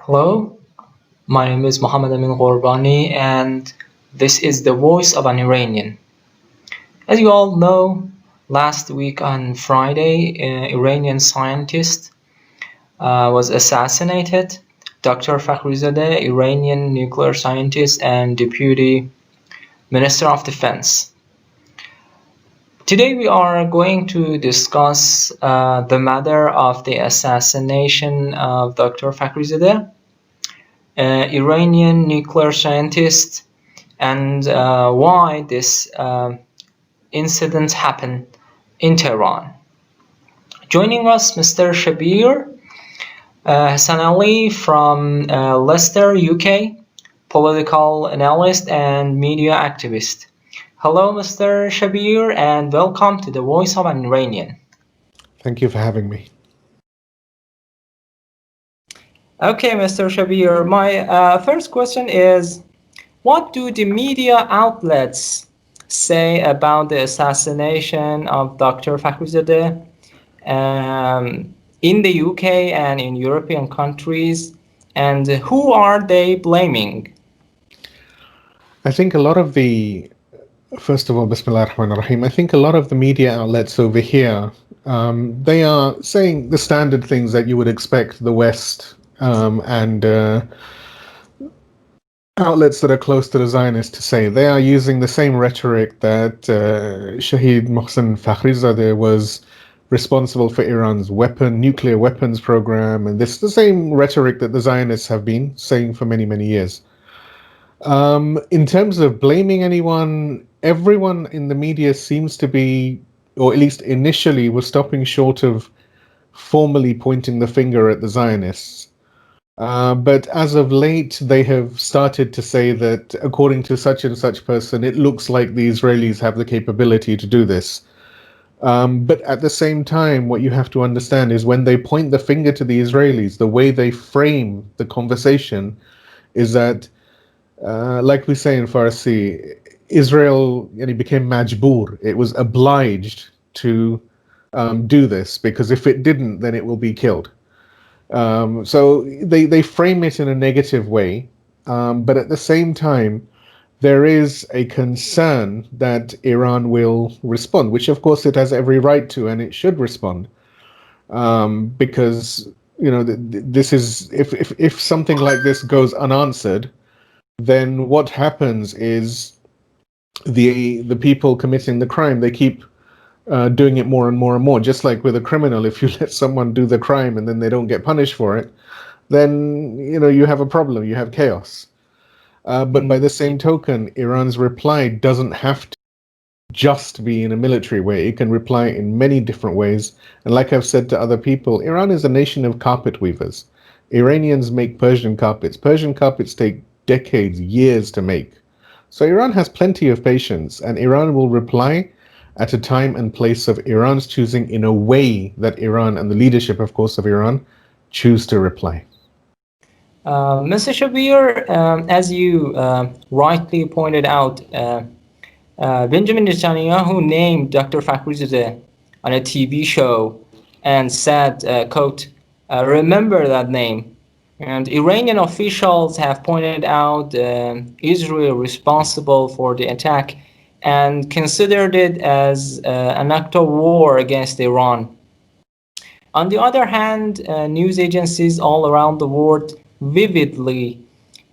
Hello, my name is Mohammed Amin Ghorbani, and this is the voice of an Iranian. As you all know, last week on Friday, an Iranian scientist was assassinated. Dr. Fakhrizadeh, Iranian nuclear scientist and Deputy Minister of Defense. Today we are going to discuss the matter of the assassination of Dr. Fakhrizadeh, Iranian nuclear scientist, and why this incident happened in Tehran. Joining us, Mr. Shabbir Hassanally from Leicester, UK, political analyst and media activist. Hello, Mr. Shabbir, and welcome to the Voice of an Iranian. Thank you for having me. Okay, Mr. Shabbir, my first question is, what do the media outlets say about the assassination of Dr. Fakhrizadeh in the UK and in European countries, and who are they blaming? I think a lot of the, first of all, Bismillah ar-Rahman ar-Rahim, I think a lot of the media outlets over here, they are saying the standard things that you would expect the West and outlets that are close to the Zionists to say. They are using the same rhetoric that Shahid Mohsen Fakhrizadeh was responsible for Iran's nuclear weapons program, and this the same rhetoric that the Zionists have been saying for many, many years. In terms of blaming anyone, everyone in the media seems to be, or at least initially, was stopping short of formally pointing the finger at the Zionists. But as of late, they have started to say that, according to such and such person, it looks like the Israelis have the capability to do this. But at the same time, what you have to understand is when they point the finger to the Israelis, the way they frame the conversation is that, like we say in Farsi, Israel became majboor. It was obliged to do this, because if it didn't, then it will be killed. So they frame it in a negative way, but at the same time, there is a concern that Iran will respond, which of course it has every right to, and it should respond, because this is if something like this goes unanswered, then what happens is the people committing the crime, they keep doing it more and more and more. Just like with a criminal, if you let someone do the crime and then they don't get punished for it, then you have a problem, you have chaos. But by the same token, Iran's reply doesn't have to just be in a military way. It can reply in many different ways. And like I've said to other people, Iran is a nation of carpet weavers. Iranians make Persian carpets. Persian carpets take decades, years to make. So Iran has plenty of patience, and Iran will reply at a time and place of Iran's choosing, in a way that Iran and the leadership, of course, of Iran choose to reply. Mr. Shabbir, as you rightly pointed out, Benjamin Netanyahu named Dr. Fakhrizadeh on a TV show and said, quote, remember that name. And Iranian officials have pointed out Israel responsible for the attack and considered it as an act of war against Iran. On the other hand, news agencies all around the world vividly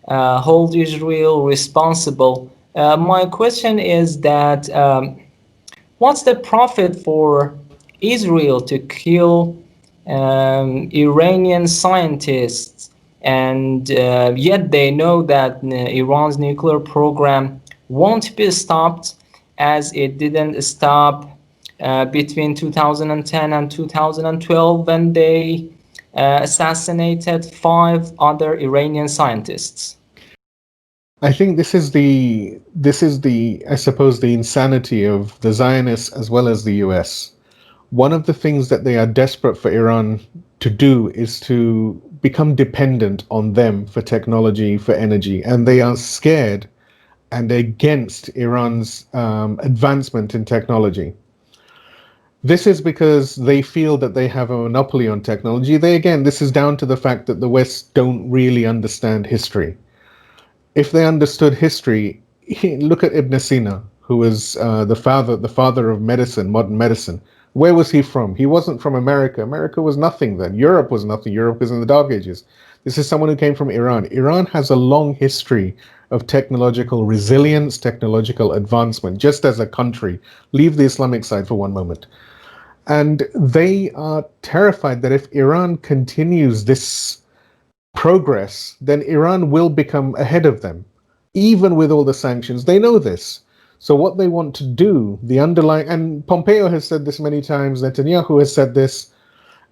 hold Israel responsible. My question is that what's the profit for Israel to kill Iranian scientists, and yet they know that Iran's nuclear program won't be stopped, as it didn't stop between 2010 and 2012 when they assassinated 5 other Iranian scientists? I think this is the I suppose the insanity of the Zionists as well as the US. One of the things that they are desperate for Iran to do is to become dependent on them for technology, for energy, and they are scared and against Iran's advancement in technology. This is because they feel that they have a monopoly on technology. This is down to the fact that the West don't really understand history. If they understood history, look at Ibn Sina, who was the father of medicine, modern medicine. Where was he from? He wasn't from America. America was nothing then. Europe was nothing. Europe was in the Dark Ages. This is someone who came from Iran. Iran has a long history of technological resilience, technological advancement, just as a country. Leave the Islamic side for one moment. And they are terrified that if Iran continues this progress, then Iran will become ahead of them, even with all the sanctions. They know this. So, what they want to do, the underlying, and Pompeo has said this many times, Netanyahu has said this,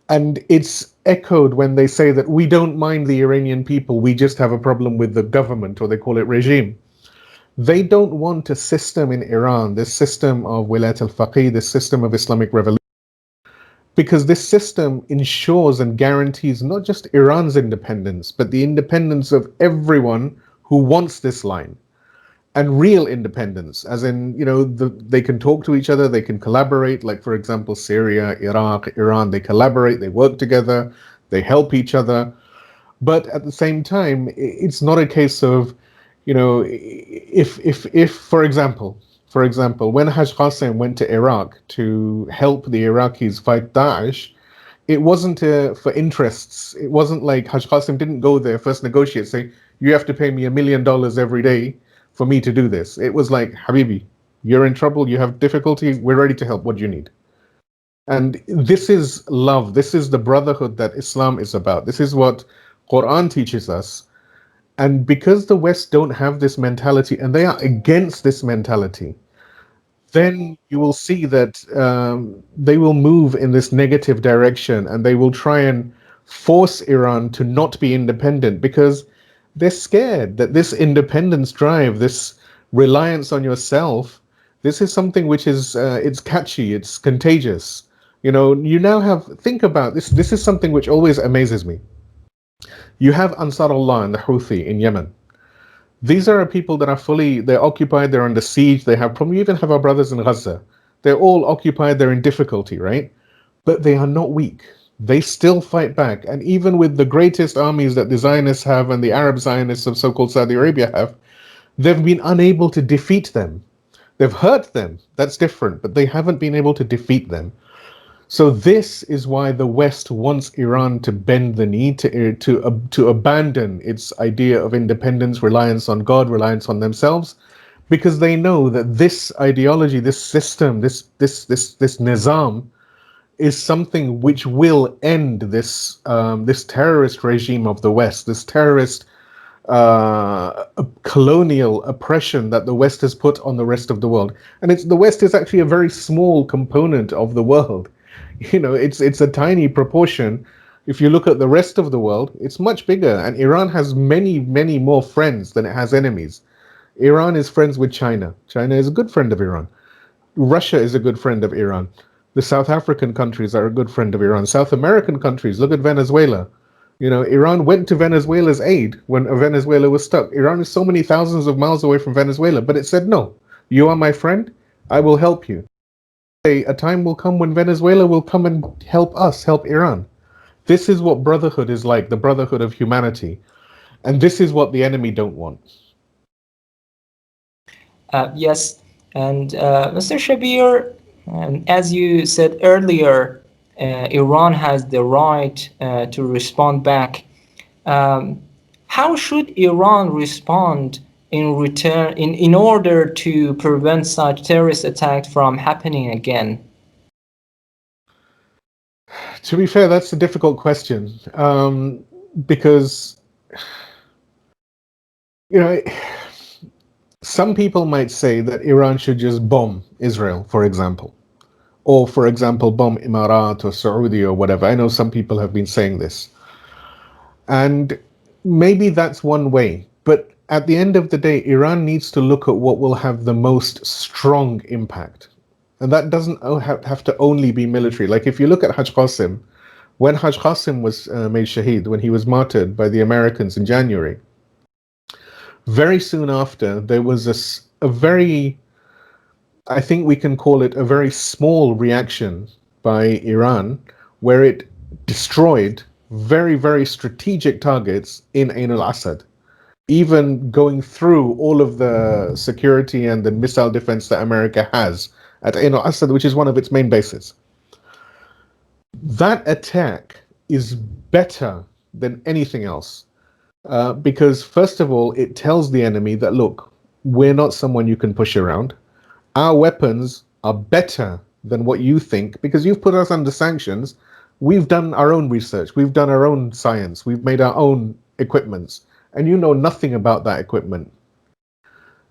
and it's echoed when they say that we don't mind the Iranian people, we just have a problem with the government, or they call it regime. They don't want a system in Iran, this system of Wilayat al-Faqih, this system of Islamic revolution, because this system ensures and guarantees not just Iran's independence, but the independence of everyone who wants this line. And real independence, as in, they can talk to each other, they can collaborate, like, for example, Syria, Iraq, Iran, they collaborate, they work together, they help each other. But at the same time, it's not a case of, if for example, when Haj Qasem went to Iraq to help the Iraqis fight Daesh, it wasn't for interests. It wasn't like Haj Qasem didn't go there first negotiate, say, you have to pay me $1 million every day for me to do this. It was like, Habibi, you're in trouble, you have difficulty, we're ready to help. What do you need? And this is love. This is the brotherhood that Islam is about. This is what Quran teaches us. And because the West don't have this mentality and they are against this mentality, then you will see that they will move in this negative direction and they will try and force Iran to not be independent because they're scared that this independence drive, this reliance on yourself, this is something which is it's catchy, it's contagious. You now have, think about this. This is something which always amazes me. You have Ansarullah and the Houthi in Yemen. These are people that are they're occupied, they're under siege, they have problem. You even have our brothers in Gaza. They're all occupied, they're in difficulty, right? But they are not weak. They still fight back. And even with the greatest armies that the Zionists have and the Arab Zionists of so-called Saudi Arabia have, they've been unable to defeat them. They've hurt them, that's different, but they haven't been able to defeat them. So this is why the West wants Iran to bend the knee, to abandon its idea of independence, reliance on God, reliance on themselves, because they know that this ideology, this system, this nizam, is something which will end this terrorist regime of the West, this terrorist colonial oppression that the West has put on the rest of the world. And the West is actually a very small component of the world. It's a tiny proportion. If you look at the rest of the world, it's much bigger. And Iran has many, many more friends than it has enemies. Iran is friends with China. China is a good friend of Iran. Russia is a good friend of Iran. The South African countries are a good friend of Iran. South American countries, look at Venezuela. Iran went to Venezuela's aid when Venezuela was stuck. Iran is so many thousands of miles away from Venezuela, but it said, no, you are my friend, I will help you. A time will come when Venezuela will come and help us, help Iran. This is what brotherhood is like, the brotherhood of humanity. And this is what the enemy don't want. Yes, and Mr. Shabbir, as you said earlier, Iran has the right to respond back. How should Iran respond in return in order to prevent such terrorist attacks from happening again? To be fair, that's a difficult question because, some people might say that Iran should just bomb Israel, for example, or, for example, bomb Emirat or Saudi or whatever. I know some people have been saying this. And maybe that's one way. But at the end of the day, Iran needs to look at what will have the most strong impact. And that doesn't have to only be military. Like if you look at Haj Qasem, when Haj Qasem was made Shaheed, when he was martyred by the Americans in January, very soon after, there was a very, I think we can call it a very small reaction by Iran, where it destroyed very, very strategic targets in Ain al-Assad, even going through all of the security and the missile defense that America has at Ain al-Assad, which is one of its main bases. That attack is better than anything else, because first of all, it tells the enemy that, look, we're not someone you can push around. Our weapons are better than what you think because you've put us under sanctions. We've done our own research, we've done our own science, we've made our own equipments, and you know nothing about that equipment.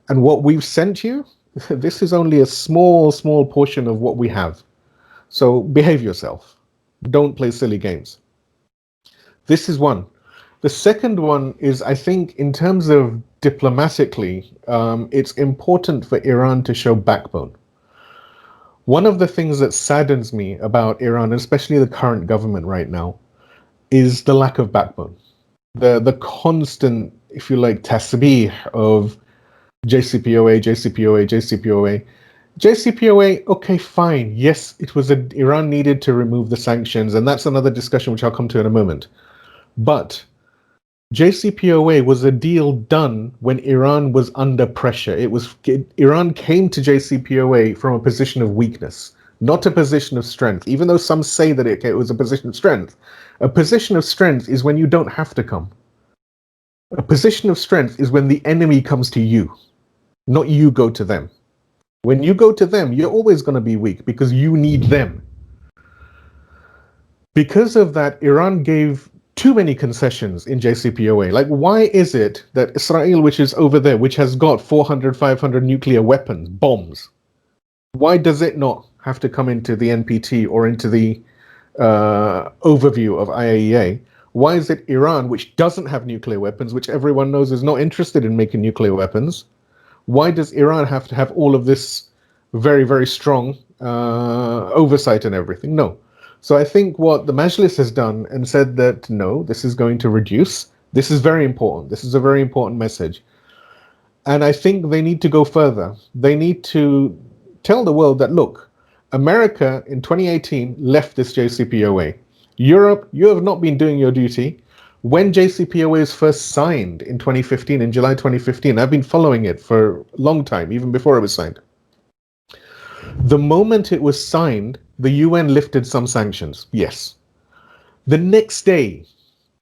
And what we've sent you, this is only a small, small portion of what we have. So behave yourself. Don't play silly games. This is one. The second one is, I think, in terms of diplomatically, it's important for Iran to show backbone. One of the things that saddens me about Iran, especially the current government right now, is the lack of backbone. The constant, if you like, tasbih of JCPOA, JCPOA, JCPOA. JCPOA, okay, fine. Yes, it was Iran needed to remove the sanctions, and that's another discussion which I'll come to in a moment. But JCPOA was a deal done when Iran was under pressure. Iran came to JCPOA from a position of weakness, not a position of strength. Even though some say that it was a position of strength, a position of strength is when you don't have to come. A position of strength is when the enemy comes to you, not you go to them. When you go to them, you're always going to be weak because you need them. Because of that, Iran gave too many concessions in JCPOA. Like, why is it that Israel, which is over there, which has got 400, 500 nuclear weapons, bombs, why does it not have to come into the NPT or into the overview of IAEA? Why is it Iran, which doesn't have nuclear weapons, which everyone knows is not interested in making nuclear weapons, why does Iran have to have all of this very, very strong oversight and everything? No. So I think what the Majlis has done and said that, no, this is going to reduce. This is very important. This is a very important message. And I think they need to go further. They need to tell the world that, look, America in 2018 left this JCPOA. Europe, you have not been doing your duty. When JCPOA was first signed in 2015, in July 2015, I've been following it for a long time, even before it was signed. The moment it was signed, the UN lifted some sanctions, yes. The next day,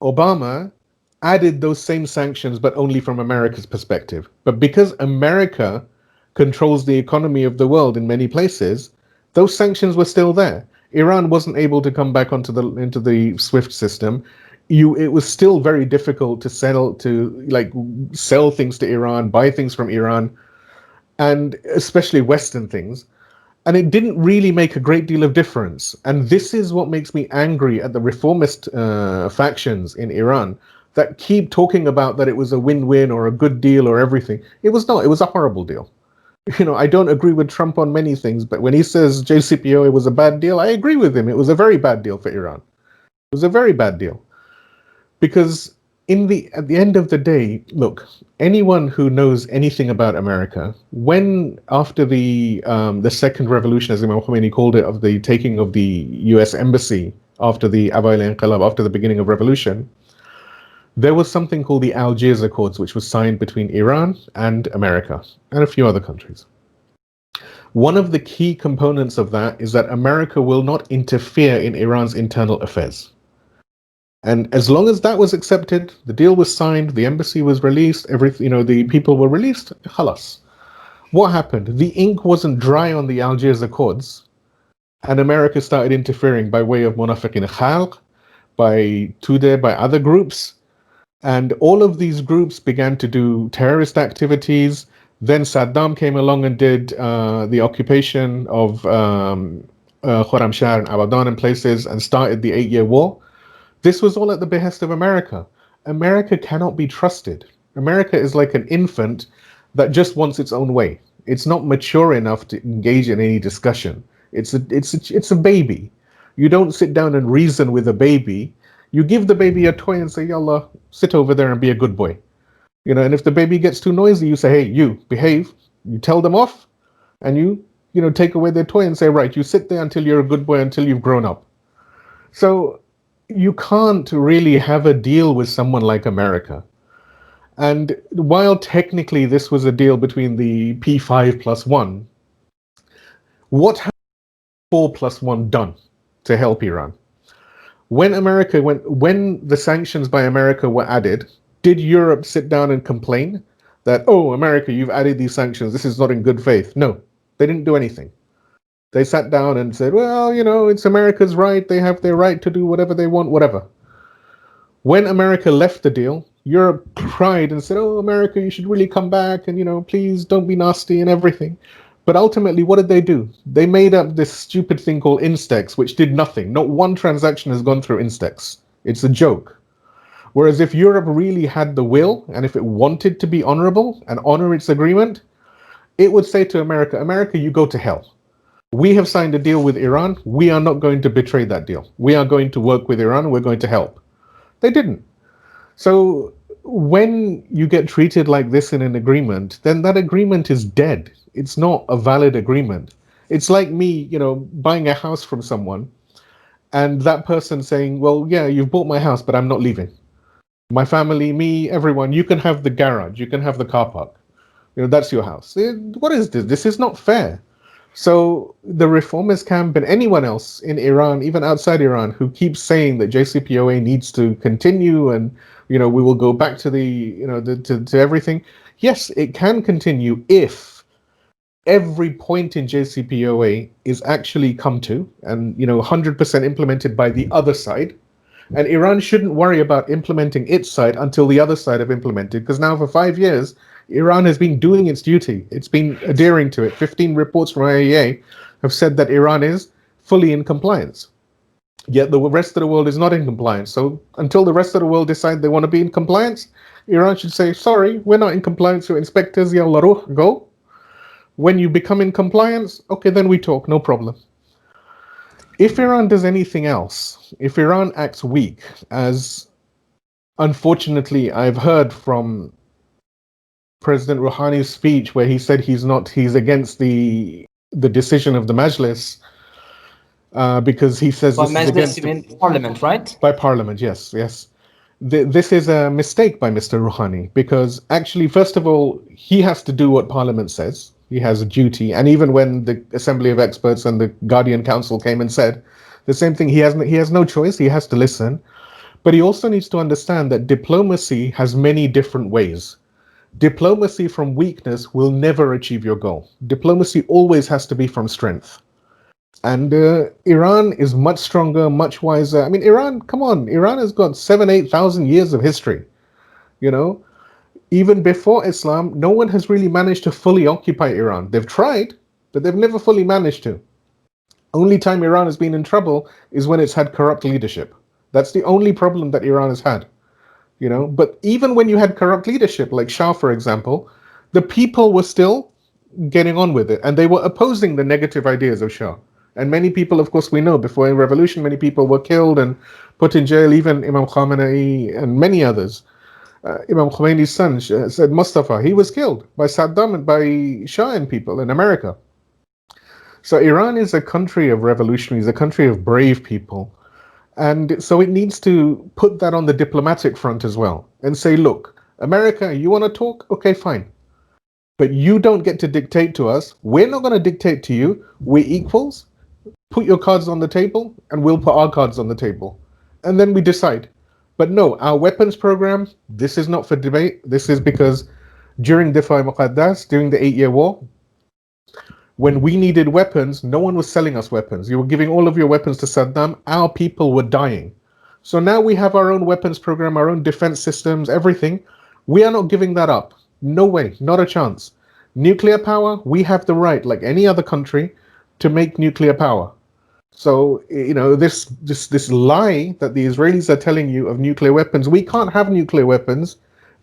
Obama added those same sanctions, but only from America's perspective. But because America controls the economy of the world in many places, those sanctions were still there. Iran wasn't able to come back into the SWIFT system. It was still very difficult to sell things to Iran, buy things from Iran, and especially Western things. And it didn't really make a great deal of difference. And this is what makes me angry at the reformist factions in Iran that keep talking about that it was a win-win or a good deal or everything. It was not. It was a horrible deal. You know, I don't agree with Trump on many things, but when he says JCPOA was a bad deal, I agree with him. It was a very bad deal for Iran. It was a very bad deal. Because at the end of the day, look, anyone who knows anything about America, when after the second revolution, as Imam Khomeini called it, of the taking of the U.S. embassy after the Awail Inqilab, after the beginning of revolution, there was something called the Algiers Accords, which was signed between Iran and America and a few other countries. One of the key components of that is that America will not interfere in Iran's internal affairs. And as long as that was accepted, the deal was signed, the embassy was released, the people were released, khalas. What happened? The ink wasn't dry on the Algiers Accords, and America started interfering by way of Munafiqin Khalq, by Tudeh, by other groups. And all of these groups began to do terrorist activities. Then Saddam came along and did the occupation of Khorramshahr and Abadan and places and started the 8-year war. This was all at the behest of America. America cannot be trusted. America is like an infant that just wants its own way. It's not mature enough to engage in any discussion. It's a baby. You don't sit down and reason with a baby. You give the baby a toy and say, Yallah, sit over there and be a good boy. And if the baby gets too noisy, you say, hey, you behave. You tell them off, and you take away their toy and say, right, you sit there until you're a good boy until you've grown up. So you can't really have a deal with someone like America. And while technically this was a deal between the P5 plus one, what has 4 plus 1 done to help Iran? When the sanctions by America were added, did Europe sit down and complain that, oh, America, you've added these sanctions, this is not in good faith? No, they didn't do anything. They sat down and said, well, it's America's right, they have their right to do whatever they want, whatever. When America left the deal, Europe cried and said, oh, America, you should really come back and, please don't be nasty and everything. But ultimately, what did they do? They made up this stupid thing called Instex, which did nothing. Not one transaction has gone through Instex. It's a joke. Whereas if Europe really had the will, and if it wanted to be honorable and honor its agreement, it would say to America, America, you go to hell. We have signed a deal with Iran. We are not going to betray that deal. We are going to work with Iran. We're going to help. They didn't. So when you get treated like this in an agreement, then that agreement is dead. It's not a valid agreement. It's like me, buying a house from someone and that person saying, well, yeah, you've bought my house, but I'm not leaving. My family, me, everyone, you can have the garage, you can have the car park. That's your house. What is this? This is not fair. So the reformist camp and anyone else in Iran, even outside Iran, who keeps saying that JCPOA needs to continue and we will go back to to everything. Yes, it can continue if every point in JCPOA is actually come to and 100% implemented by the other side. And Iran shouldn't worry about implementing its side until the other side have implemented, because now for 5 years Iran has been doing its duty. It's been adhering to it. 15 reports from IAEA have said that Iran is fully in compliance. Yet the rest of the world is not in compliance. So until the rest of the world decide they want to be in compliance, Iran should say, sorry, we're not in compliance with inspectors, ya Allah, go. When you become in compliance, okay, then we talk, no problem. If Iran does anything else, if Iran acts weak, as unfortunately I've heard from President Rouhani's speech where he said he's against the decision of the Majlis because he says By this is Majlis, against you mean Parliament, right? by Parliament. Yes. This is a mistake by Mr. Rouhani, because actually, first of all, he has to do what Parliament says. He has a duty, and even when the Assembly of Experts and the Guardian Council came and said the same thing, he has no choice. He has to listen, but he also needs to understand that diplomacy has many different ways. Diplomacy from weakness will never achieve your goal. Diplomacy always has to be from strength. And Iran is much stronger, much wiser. I mean, Iran, come on, Iran has got 8,000 years of history. Even before Islam, no one has really managed to fully occupy Iran. They've tried, but they've never fully managed to. Only time Iran has been in trouble is when it's had corrupt leadership. That's the only problem that Iran has had. But even when you had corrupt leadership, like Shah, for example, the people were still getting on with it, and they were opposing the negative ideas of Shah. And many people, of course, we know before the revolution, many people were killed and put in jail, even Imam Khamenei and many others. Imam Khomeini's son, said Mustafa, he was killed by Saddam and by Shah and people in America. So Iran is a country of revolutionaries, a country of brave people. And so it needs to put that on the diplomatic front as well and say, look, America, you want to talk? Okay, fine. But you don't get to dictate to us. We're not going to dictate to you. We're equals. Put your cards on the table and we'll put our cards on the table. And then we decide. But no, our weapons program, this is not for debate. This is because during Difa Muqaddas, during the 8-year war, when we needed weapons, no one was selling us weapons. You were giving all of your weapons to Saddam. Our people were dying. So now we have our own weapons program, our own defense systems, everything. We are not giving that up. No way, not a chance. Nuclear power, we have the right, like any other country, to make nuclear power. So, this lie that the Israelis are telling you of nuclear weapons, we can't have nuclear weapons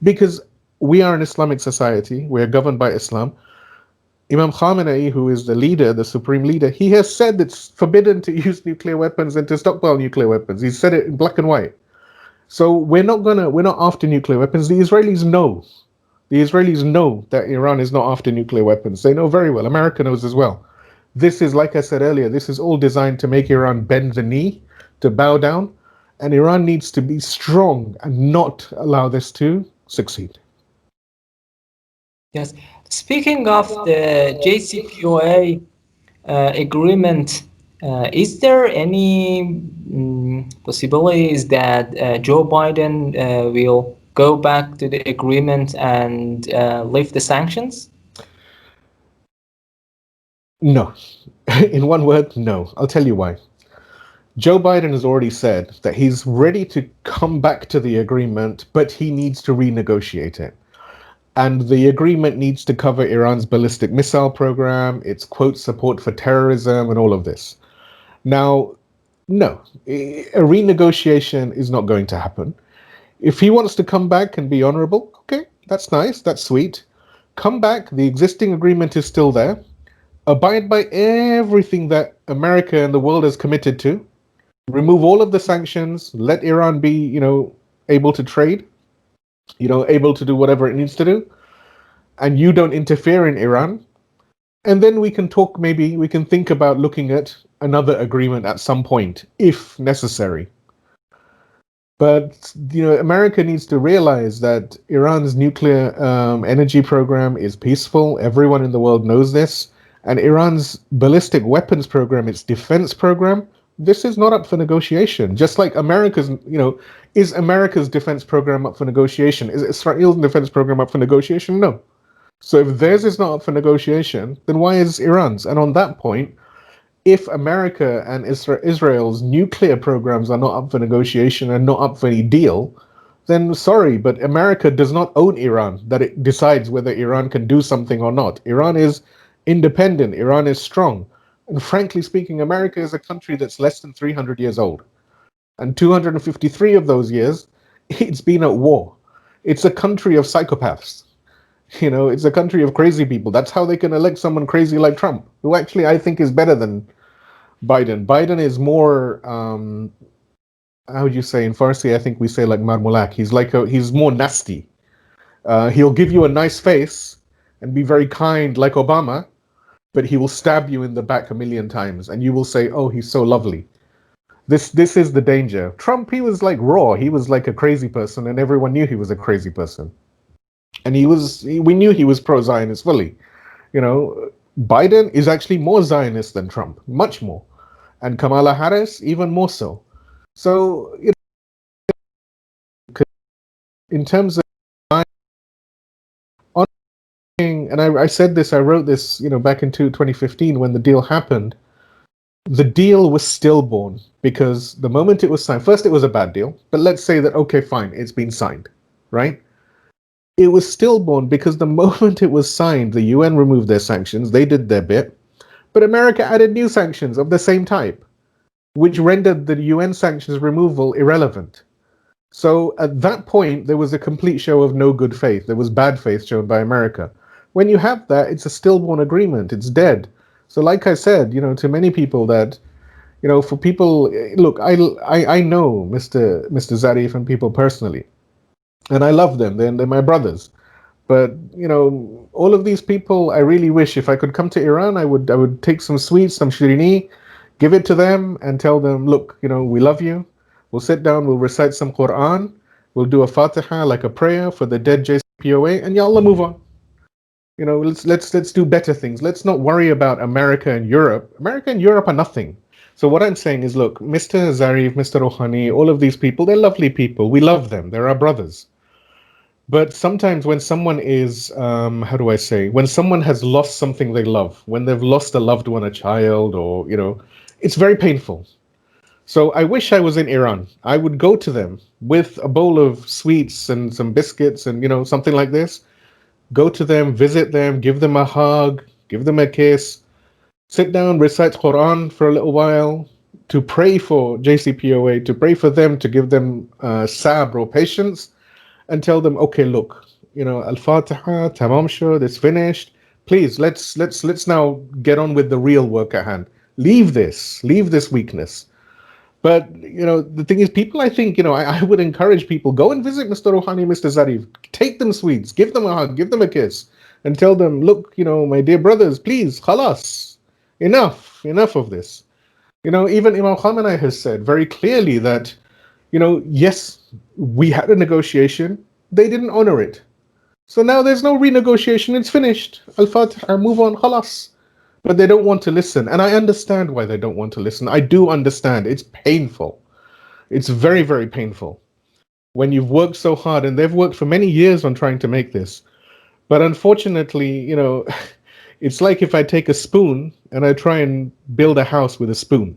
because we are an Islamic society. We are governed by Islam. Imam Khamenei, who is the leader, the supreme leader, he has said it's forbidden to use nuclear weapons and to stockpile nuclear weapons. He said it in black and white. So we're not after nuclear weapons. The Israelis know. The Israelis know that Iran is not after nuclear weapons. They know very well. America knows as well. This is, like I said earlier, this is all designed to make Iran bend the knee, to bow down, and Iran needs to be strong and not allow this to succeed. Yes. Speaking of the JCPOA agreement, is there any possibilities that Joe Biden will go back to the agreement and lift the sanctions? No. In one word, no. I'll tell you why. Joe Biden has already said that he's ready to come back to the agreement, but he needs to renegotiate it. And the agreement needs to cover Iran's ballistic missile program, its quote support for terrorism, and all of this. Now, no, a renegotiation is not going to happen. If he wants to come back and be honorable, okay, that's nice, that's sweet. Come back, the existing agreement is still there. Abide by everything that America and the world has committed to. Remove all of the sanctions, let Iran be, able to trade, able to do whatever it needs to do, and you don't interfere in Iran. And then we can talk, maybe we can think about looking at another agreement at some point, if necessary. But America needs to realize that Iran's nuclear energy program is peaceful. Everyone in the world knows this. And Iran's ballistic weapons program, its defense program, this is not up for negotiation. Just like is America's defense program up for negotiation? Is Israel's defense program up for negotiation? No. So if theirs is not up for negotiation, then why is Iran's? And on that point, if America and Israel's nuclear programs are not up for negotiation and not up for any deal, then sorry, but America does not own Iran, that it decides whether Iran can do something or not. Iran is independent, Iran is strong. And frankly speaking, America is a country that's less than 300 years old. And 253 of those years, it's been at war. It's a country of psychopaths. It's a country of crazy people. That's how they can elect someone crazy like Trump, who actually I think is better than Biden. Biden is more, how would you say in Farsi? I think we say like marmulak. He's more nasty. He'll give you a nice face and be very kind like Obama, but he will stab you in the back a million times, and you will say, "Oh, he's so lovely." This is the danger. Trump, he was like raw. He was like a crazy person, and everyone knew he was a crazy person. And we knew he was pro-Zionist fully. Biden is actually more Zionist than Trump, much more. And Kamala Harris, even more so. So, in terms of, and I said this, I wrote this, back in 2015 when the deal happened. The deal was stillborn because the moment it was signed, first it was a bad deal, but let's say that, okay, fine, it's been signed, right? It was stillborn because the moment it was signed, the UN removed their sanctions, they did their bit, but America added new sanctions of the same type, which rendered the UN sanctions removal irrelevant. So at that point, there was a complete show of no good faith. There was bad faith shown by America. When you have that, it's a stillborn agreement. It's dead. So like I said, to many people that, for people, look, I know Mr. Zarif and people personally, and I love them. They're my brothers. But all of these people, I really wish if I could come to Iran, I would take some sweets, some shirini, give it to them, and tell them, look, we love you. We'll sit down, we'll recite some Quran, we'll do a Fatiha like a prayer for the dead JCPOA, and yallah, move on. Let's do better things. Let's not worry about America and Europe. America and Europe are nothing. So what I'm saying is, look, Mr. Zarif, Mr. Rouhani, all of these people, they're lovely people. We love them. They're our brothers. But sometimes when someone is, how do I say, when someone has lost something they love, when they've lost a loved one, a child, or, it's very painful. So I wish I was in Iran. I would go to them with a bowl of sweets and some biscuits and, something like this. Go to them, visit them, give them a hug, give them a kiss, sit down, recite Quran for a little while, to pray for JCPOA, to pray for them, to give them sabr or patience, and tell them, okay, look, Al-Fatiha, tamam shud, it's finished. Please, let's now get on with the real work at hand. Leave this weakness. But, the thing is, people, I think, I would encourage people, go and visit Mr. Rouhani, Mr. Zarif. Take them sweets, give them a hug, give them a kiss, and tell them, look, my dear brothers, please, khalas. enough of this. Even Imam Khamenei has said very clearly that, yes, we had a negotiation, they didn't honor it. So now there's no renegotiation, it's finished. Al-Fatih, move on, khalas. But they don't want to listen. And I understand why they don't want to listen. I do understand. It's painful. It's very, very painful when you've worked so hard, and they've worked for many years on trying to make this. But unfortunately, it's like if I take a spoon and I try and build a house with a spoon.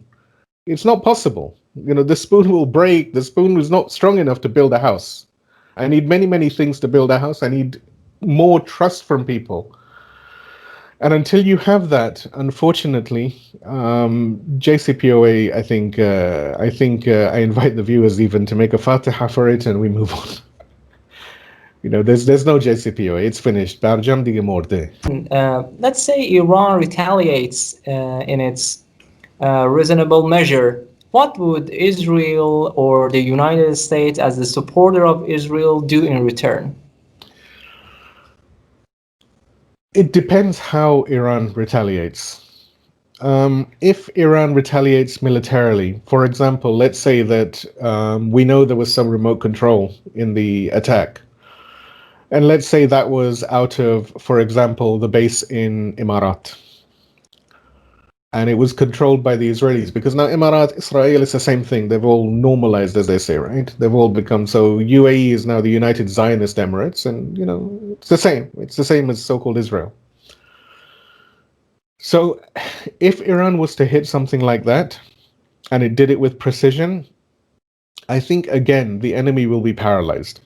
It's not possible. The spoon will break. The spoon is not strong enough to build a house. I need many, many things to build a house. I need more trust from people. And until you have that, unfortunately, JCPOA, I invite the viewers even to make a Fatiha for it, and we move on. There's no JCPOA. It's finished. Barjam dige morde. Let's say Iran retaliates in its reasonable measure. What would Israel or the United States, as the supporter of Israel, do in return? It depends how Iran retaliates. If Iran retaliates militarily, for example, let's say that we know there was some remote control in the attack. And let's say that was out of, for example, the base in Emarat. And it was controlled by the Israelis, because now Emarat, Israel is the same thing. They've all normalized, as they say, right? They've all become, so UAE is now the United Zionist Emirates, and, it's the same. It's the same as so-called Israel. So if Iran was to hit something like that, and it did it with precision, I think, again, the enemy will be paralyzed.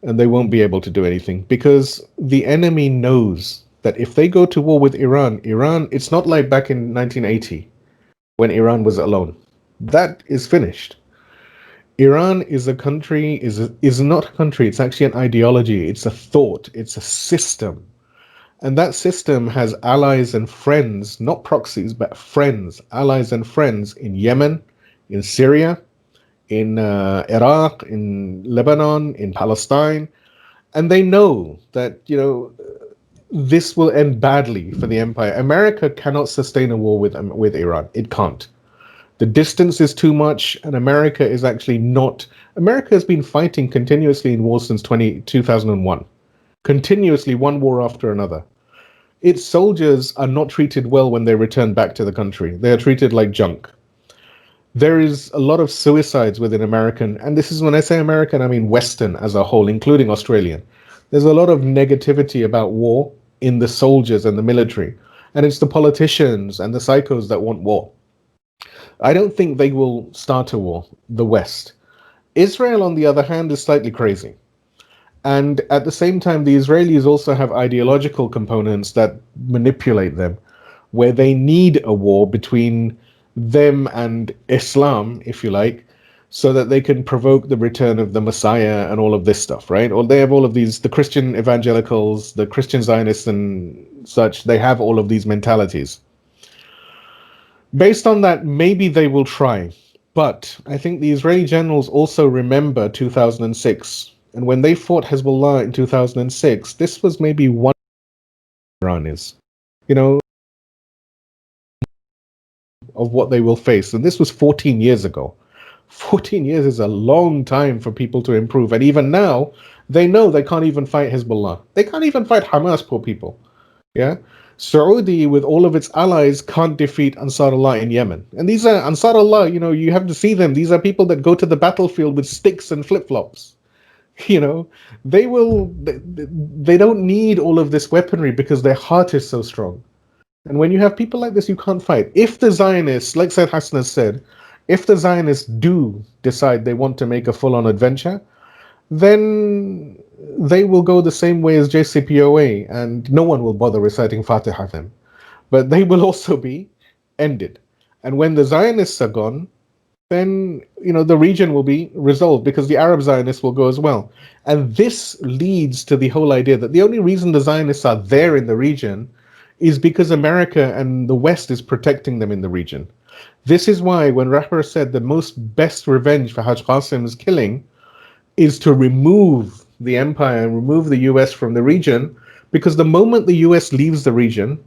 And they won't be able to do anything, because the enemy knows that if they go to war with Iran, it's not like back in 1980 when Iran was alone. That is finished. Iran is a country, is not a country, it's actually an ideology, it's a thought, it's a system. And that system has allies and friends, not proxies, but friends, allies and friends in Yemen, in Syria, in Iraq, in Lebanon, in Palestine. And they know that, this will end badly for the empire. America cannot sustain a war with Iran. It can't. The distance is too much, and America is actually not. America has been fighting continuously in wars since 2001. Continuously, one war after another. Its soldiers are not treated well when they return back to the country. They are treated like junk. There is a lot of suicides within American, and this is when I say American, I mean Western as a whole, including Australian. There's a lot of negativity about war in the soldiers and the military, and it's the politicians and the psychos that want war. I don't think they will start a war, the West. Israel, on the other hand, is slightly crazy. And at the same time, the Israelis also have ideological components that manipulate them, where they need a war between them and Islam, if you like, so that they can provoke the return of the Messiah and all of this stuff, right? Or they have all of these, the Christian evangelicals, the Christian Zionists and such, they have all of these mentalities. Based on that, maybe they will try. But I think the Israeli generals also remember 2006. And when they fought Hezbollah in 2006, this was maybe one Iran is, of what they will face. And this was 14 years ago. 14 years is a long time for people to improve. And even now, they know they can't even fight Hezbollah. They can't even fight Hamas, poor people. Yeah? Saudi, with all of its allies, can't defeat Ansarullah in Yemen. And these are Ansarullah, you have to see them. These are people that go to the battlefield with sticks and flip-flops. They don't need all of this weaponry because their heart is so strong. And when you have people like this, you can't fight. If the Zionists, like Said Hassan has said, if the Zionists do decide they want to make a full-on adventure, then they will go the same way as JCPOA, and no one will bother reciting Fatiha then. But they will also be ended. And when the Zionists are gone, then the region will be resolved, because the Arab Zionists will go as well. And this leads to the whole idea that the only reason the Zionists are there in the region is because America and the West is protecting them in the region. This is why when Rahbar said the best revenge for Haj Qasim's killing is to remove the empire and remove the US from the region, because the moment the US leaves the region,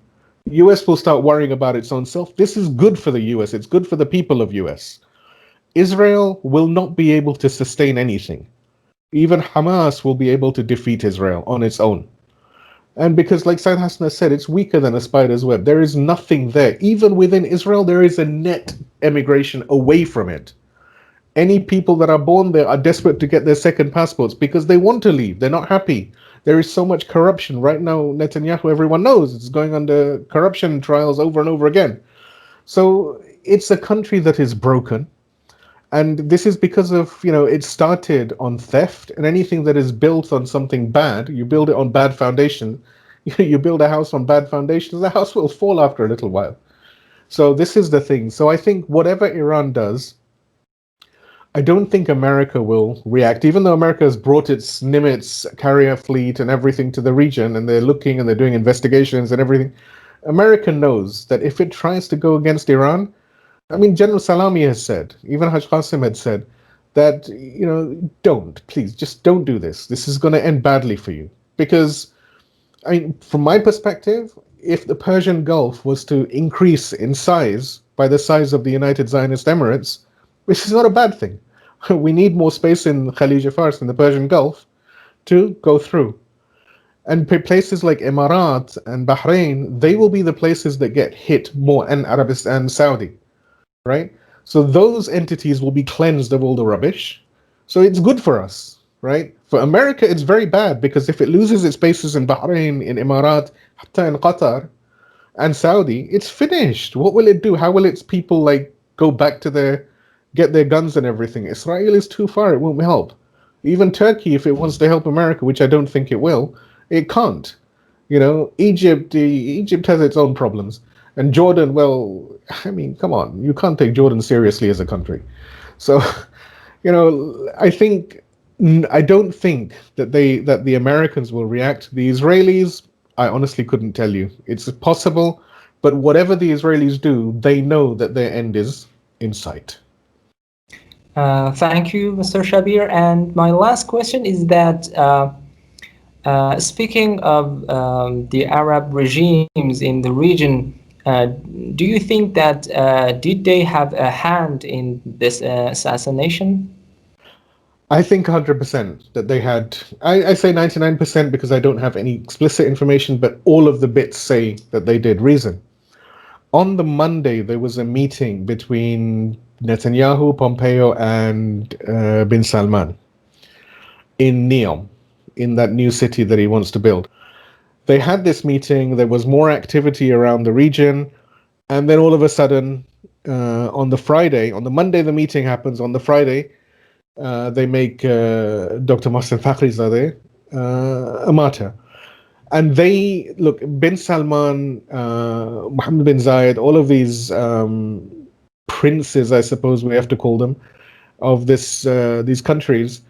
US will start worrying about its own self. This is good for the US. It's good for the people of US. Israel will not be able to sustain anything. Even Hamas will be able to defeat Israel on its own. And because, like Said Hassan has said, it's weaker than a spider's web. There is nothing there. Even within Israel, there is a net emigration away from it. Any people that are born there are desperate to get their second passports because they want to leave. They're not happy. There is so much corruption. Right now, Netanyahu, everyone knows, it's going under corruption trials over and over again. So it's a country that is broken. And this is because of, it started on theft, and anything that is built on something bad, you build it on bad foundation. You build a house on bad foundations, the house will fall after a little while. So this is the thing. So I think whatever Iran does, I don't think America will react, even though America has brought its Nimitz carrier fleet and everything to the region, and they're looking and they're doing investigations and everything. America knows that if it tries to go against Iran, I mean, General Salami has said, even Haj Qasim had said, that, don't, please, just don't do this. This is going to end badly for you. Because, I mean, from my perspective, if the Persian Gulf was to increase in size by the size of the United Zionist Emirates, which is not a bad thing. We need more space in Khalij Fars in the Persian Gulf to go through. And places like Emirat and Bahrain, they will be the places that get hit more, and Arabistan and Saudi, right? So those entities will be cleansed of all the rubbish. So it's good for us, right? For America, it's very bad because if it loses its bases in Bahrain, in Emirat, hatta in Qatar, and Saudi, it's finished. What will it do? How will its people go back to get their guns and everything? Israel is too far. It won't help. Even Turkey, if it wants to help America, which I don't think it will, it can't. Egypt has its own problems. And Jordan, well, I mean, come on, you can't take Jordan seriously as a country. So, I don't think that the Americans will react. The Israelis, I honestly couldn't tell you. It's possible, but whatever the Israelis do, they know that their end is in sight. Thank you, Mr. Shabir. And my last question is that speaking of the Arab regimes in the region, do you think that did they have a hand in this assassination? I think 100% that they had. I say 99% because I don't have any explicit information, but all of the bits say that they did. Reason. On the Monday, there was a meeting between Netanyahu, Pompeo, and bin Salman in Neom, in that new city that he wants to build. They had this meeting, there was more activity around the region, and then all of a sudden, on the Monday the meeting happens, on the Friday, they make Dr. Mohsen Fakhrizadeh a martyr. And bin Salman, Mohammed bin Zayed, all of these princes, I suppose we have to call them, of these countries,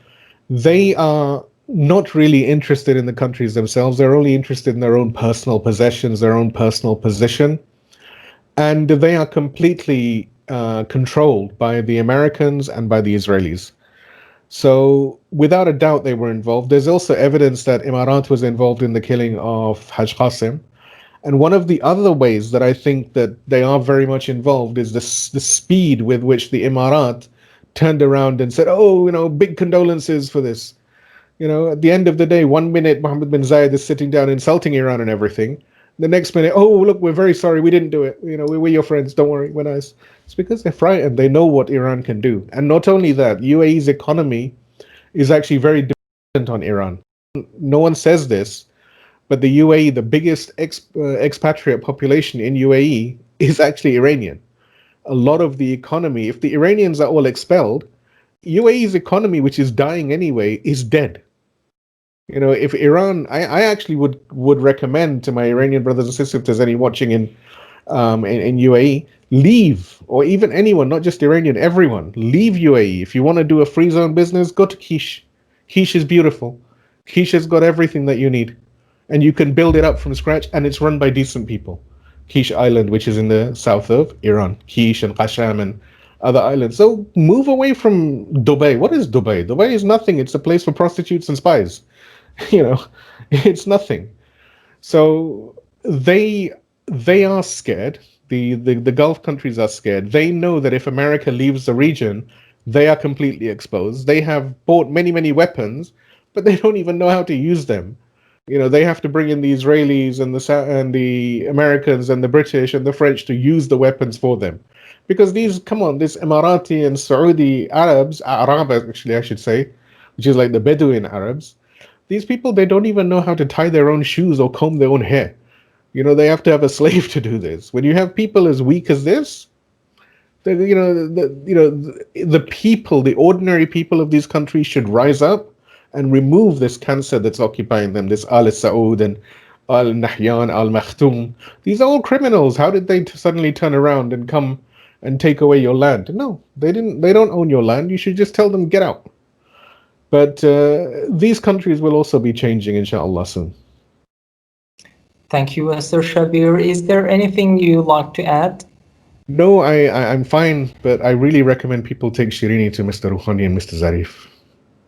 they are not really interested in the countries themselves. They're only interested in their own personal possessions, their own personal position. And they are completely controlled by the Americans and by the Israelis. So, without a doubt, they were involved. There's also evidence that Emirat was involved in the killing of Haj Qasim. And one of the other ways that I think that they are very much involved is the speed with which the Emirat turned around and said, oh, big condolences for this. At the end of the day, 1 minute Mohammed bin Zayed is sitting down insulting Iran and everything. The next minute, oh, look, we're very sorry, we didn't do it. We're your friends, don't worry, we're nice. It's because they're frightened. They know what Iran can do. And not only that, UAE's economy is actually very dependent on Iran. No one says this, but the UAE, the biggest expatriate population in UAE, is actually Iranian. A lot of the economy, if the Iranians are all expelled, UAE's economy, which is dying anyway, is dead. If Iran, I actually would recommend to my Iranian brothers and sisters, if there's any watching in UAE, leave, or even anyone, not just Iranian, everyone, leave UAE. If you want to do a free zone business, go to Kish. Kish is beautiful. Kish has got everything that you need, and you can build it up from scratch, and it's run by decent people. Kish Island, which is in the south of Iran, Kish and Qasham and other islands. So move away from Dubai. What is Dubai? Dubai is nothing. It's a place for prostitutes and spies. It's nothing. So they they are scared. The Gulf countries are scared. They know that if America leaves the region, they are completely exposed. They have bought many, many weapons, but they don't even know how to use them. They have to bring in the Israelis and the Americans and the British and the French to use the weapons for them, because come on, this Emirati and Saudi Arabs, Arab actually I should say, which is like the Bedouin Arabs. These people, they don't even know how to tie their own shoes or comb their own hair. They have to have a slave to do this. When you have people as weak as this, the people, the ordinary people of these countries should rise up and remove this cancer that's occupying them, this Al Saud and Al Nahyan, Al Makhtoum. These are all criminals. How did they suddenly turn around and come and take away your land? No, they didn't. They don't own your land. You should just tell them, get out. But these countries will also be changing, inshallah, soon. Thank you, Mr. Shabbir. Is there anything you'd like to add? No, I'm fine, but I really recommend people take Shirini to Mr. Rouhani and Mr. Zarif.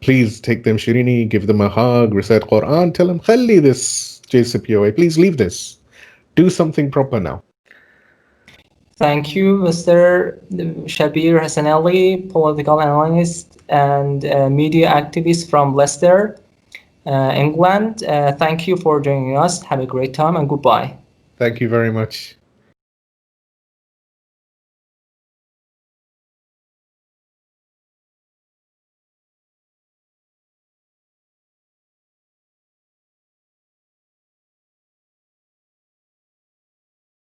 Please take them Shirini, give them a hug, recite Quran, tell them, Khalli this JCPOA, please leave this. Do something proper now. Thank you, Mr. Shabbir Hassanally, political analyst and media activist from Leicester, England. Thank you for joining us. Have a great time and goodbye. Thank you very much.